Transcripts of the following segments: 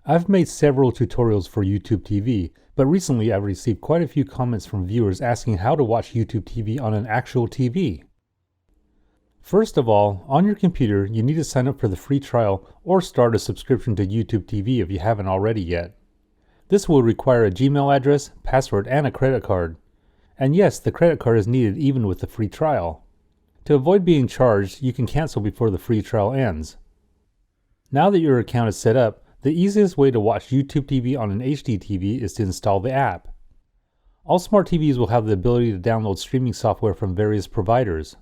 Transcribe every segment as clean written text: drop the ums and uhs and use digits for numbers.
I've made several tutorials for YouTube TV, but recently I've received quite a few comments from viewers asking how to watch YouTube TV on an actual TV. First of all, on your computer, you need to sign up for the free trial or start a subscription to YouTube TV if you haven't already yet. This will require a Gmail address, password, and a credit card. And yes, the credit card is needed even with the free trial. To avoid being charged, you can cancel before the free trial ends. Now that your account is set up, the easiest way to watch YouTube TV on an HD TV is to install the app. All smart TVs will have the ability to download streaming software from various providers.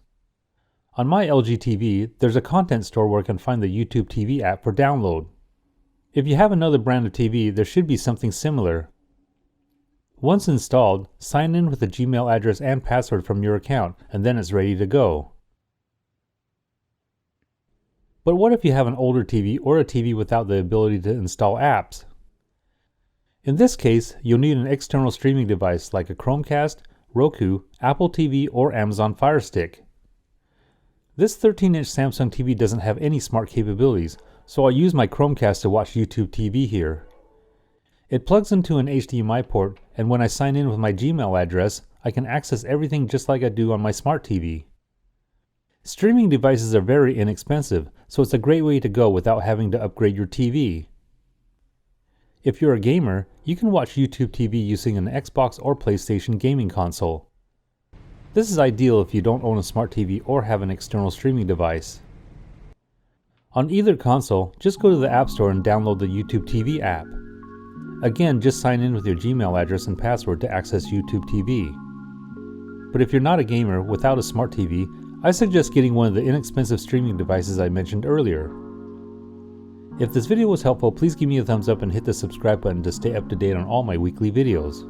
On my LG TV, there's a content store where I can find the YouTube TV app for download. If you have another brand of TV, there should be something similar. Once installed, sign in with a Gmail address and password from your account, and then it's ready to go. But what if you have an older TV or a TV without the ability to install apps? In this case, you'll need an external streaming device like a Chromecast, Roku, Apple TV, or Amazon Fire Stick. This 13-inch Samsung TV doesn't have any smart capabilities, so I'll use my Chromecast to watch YouTube TV here. It plugs into an HDMI port, and when I sign in with my Gmail address, I can access everything just like I do on my smart TV. Streaming devices are very inexpensive, so it's a great way to go without having to upgrade your TV. If you're a gamer, you can watch YouTube TV using an Xbox or PlayStation gaming console. This is ideal if you don't own a smart TV or have an external streaming device. On either console, just go to the App Store and download the YouTube TV app. Again, just sign in with your Gmail address and password to access YouTube TV. But if you're not a gamer without a smart TV, I suggest getting one of the inexpensive streaming devices I mentioned earlier. If this video was helpful, please give me a thumbs up and hit the subscribe button to stay up to date on all my weekly videos.